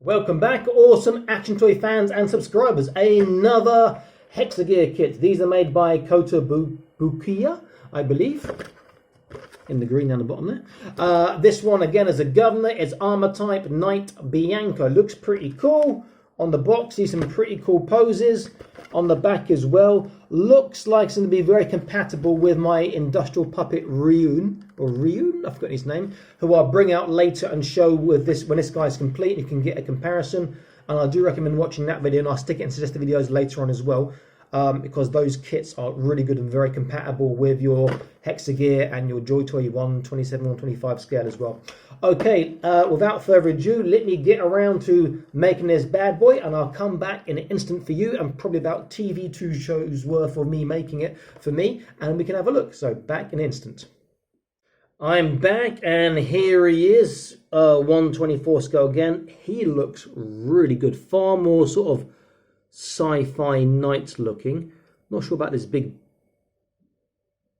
Welcome back, awesome action toy fans and subscribers. Another Hexagear kit. These are made by Kotobukiya, I believe. In the green down the bottom there. This one again is a governor. It's armor type Knight Bianco. Looks pretty cool. On the box, see some pretty cool poses. On the back as well. Looks like it's going to be very compatible with my industrial puppet Ryun, I forgot his name, who I'll bring out later and show with this when this guy's complete. You can get a comparison, and I do recommend watching that video, and I'll stick it in suggested videos later on as well, because those kits are really good and very compatible with your Hexagear and your Joy Toy 127, 125 scale as well. Okay, without further ado, let me get around to making this bad boy, and I'll come back in an instant for you, and probably about TV2 shows worth of me making it for me, and we can have a look. So back in an instant. I'm back, and here he is, 124 scale again. He looks really good, far more sort of sci-fi knight looking. Not sure about this big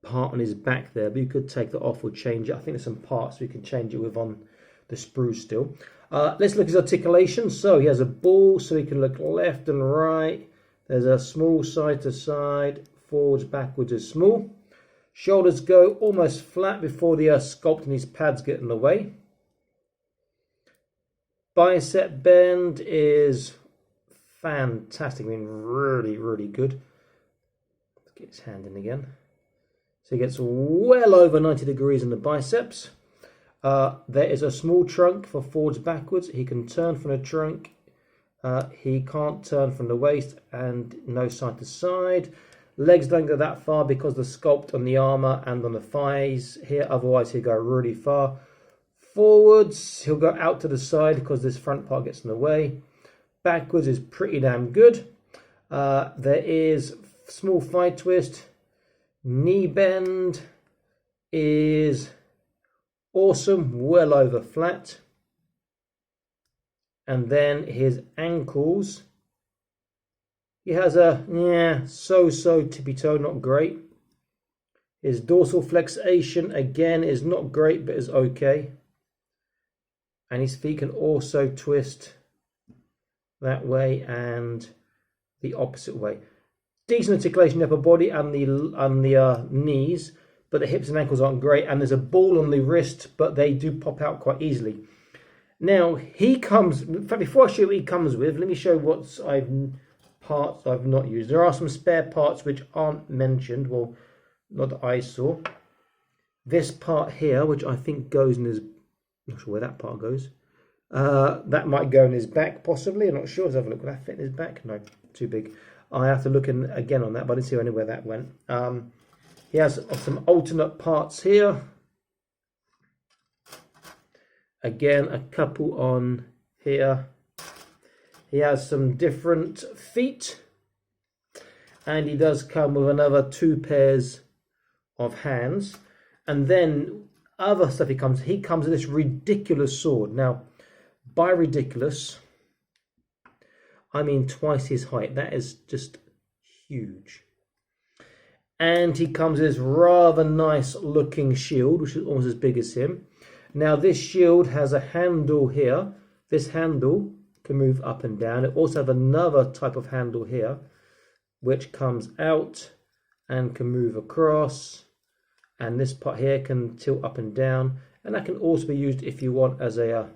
part on his back there, but you could take that off or change it. I think there's some parts we can change it with on the sprue still. Let's look at his articulation. So he has a ball, so he can look left and right. There's a small side to side, forwards, backwards is small. Shoulders go almost flat before the sculpt and his pads get in the way. Bicep bend is fantastic. I mean, really good. Let's get his hand in again. So he gets well over 90 degrees in the biceps. There is a small trunk for forwards, backwards. He can turn from the trunk. He can't turn from the waist, and no side to side. Legs don't go that far because the sculpt on the armor and on the thighs here. Otherwise, he'll go really far. Forwards, he'll go out to the side because this front part gets in the way. Backwards is pretty damn good. There is small thigh twist. Knee bend is awesome, well over flat. And then his ankles, he has a so-so tippy toe, not great. His dorsal flexation again is not great, but is okay. And his feet can also twist that way and the opposite way. Decent articulation in the upper body and the knees, but the hips and ankles aren't great. And there's a ball on the wrist, but they do pop out quite easily. Now he comes. In fact, before I show you what he comes with, let me show what parts I've not used. There are some spare parts which aren't mentioned. Well, not that I saw. This part here, which I think goes in his. Not sure where that part goes. That might go in his back, possibly. I'm not sure. Let's have a look. Will that fit in his back? No, too big. I have to look in again on that, but I didn't see anywhere that went. He has some alternate parts here. Again, a couple on here. He has some different feet. And he does come with another 2 pairs of hands. And then other stuff he comes with this ridiculous sword. Now, by ridiculous, I mean twice his height. That is just huge. And he comes with this rather nice looking shield, which is almost as big as him. Now this shield has a handle here. This handle can move up and down. It also has another type of handle here, which comes out and can move across. And this part here can tilt up and down. And that can also be used if you want as a,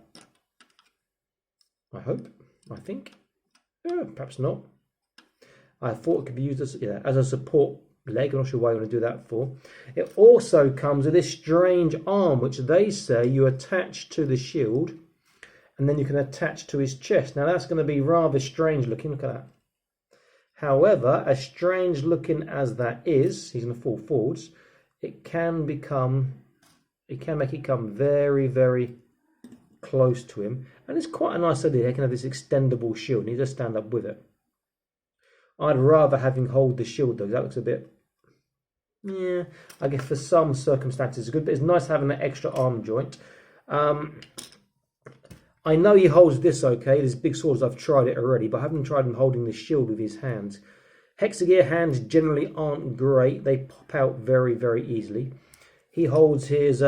I think. Perhaps not. I thought it could be used as a support leg. I'm not sure why you want to do that for. It also comes with this strange arm, which they say you attach to the shield, and then you can attach to his chest. Now that's going to be rather strange looking. Look at that. However, as strange looking as that is, he's going to fall forwards. It can make it come very close to him, and it's quite a nice idea. He can have this extendable shield, and he just stand up with it. I'd rather have him hold the shield though. That looks a bit, I guess for some circumstances it's good, but it's nice having that extra arm joint. I know he holds this okay. There's big swords, I've tried it already, but I haven't tried him holding the shield with his hands. Hexagear hands generally aren't great. They pop out very easily. He holds his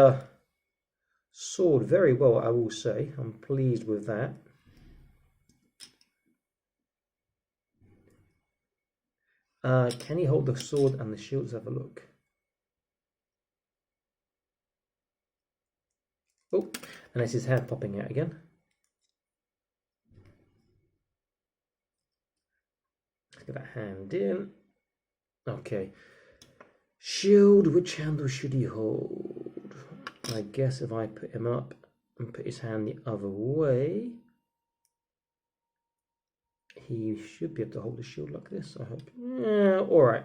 sword very well, I will say. I'm pleased with that. Can he hold the sword and the shield? Let's have a look. Oh, and there's his hand popping out again. Let's get that hand in. Okay. Shield, which handle should he hold? I guess if I put him up and put his hand the other way, he should be able to hold the shield like this, I hope. Yeah, alright.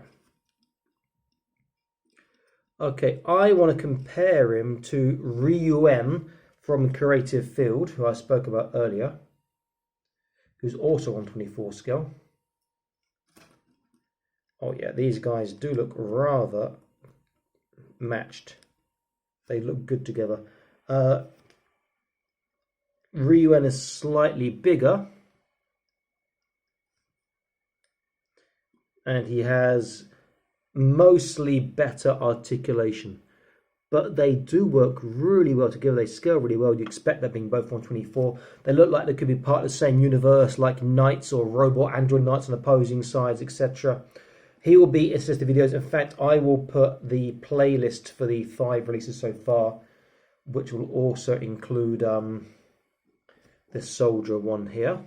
Okay, I want to compare him to Ryuen from Creative Field, who I spoke about earlier, who's also on 24 scale. Oh yeah, these guys do look rather matched. They look good together. Ryuen is slightly bigger, and he has mostly better articulation, but they do work really well together. They scale really well. You expect that being both 124. They look like they could be part of the same universe, like knights or robot android knights on opposing sides, etc. He will be assisted videos. In fact, I will put the playlist for the 5 releases so far, which will also include this soldier one here.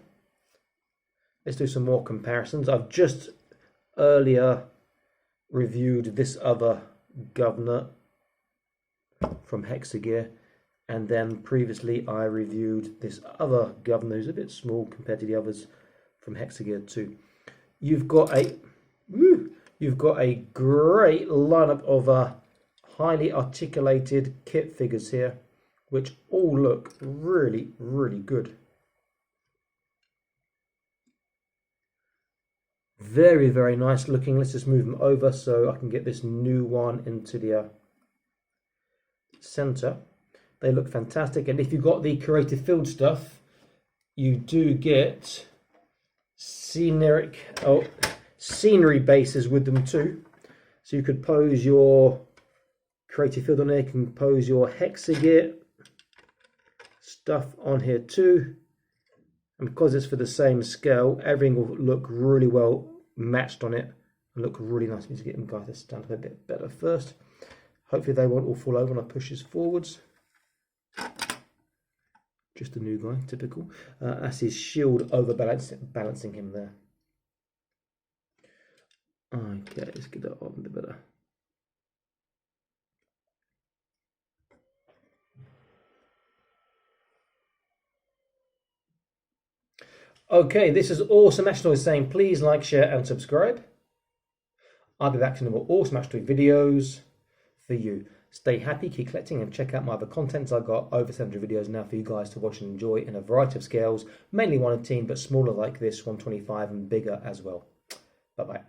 Let's do some more comparisons. I've just earlier reviewed this other governor from Hexagear, and then previously I reviewed this other governor who's a bit small compared to the others from Hexagear too. You've got a great lineup of highly articulated kit figures here, which all look really, really good. Very, very nice looking. Let's just move them over so I can get this new one into the center. They look fantastic, and if you've got the Creative Field stuff, you do get scenery bases with them too. So you could pose your Creative Field on there, you can pose your Hexagear stuff on here too. And because it's for the same scale, everything will look really well matched on it and look really nice. Need to get them guys to stand up a bit better first. Hopefully they won't all fall over when I push this forwards. Just a new guy, typical. That's his shield balancing him there. Okay, let's get that on a bit better. Okay, this is Awesome Astronaut saying please like, share and subscribe. I'll be back to more Awesome Astronaut videos for you. Stay happy, keep collecting, and check out my other contents. I've got over 700 videos now for you guys to watch and enjoy in a variety of scales, mainly 1 and 10, but smaller like this, 125 and bigger as well. Bye-bye.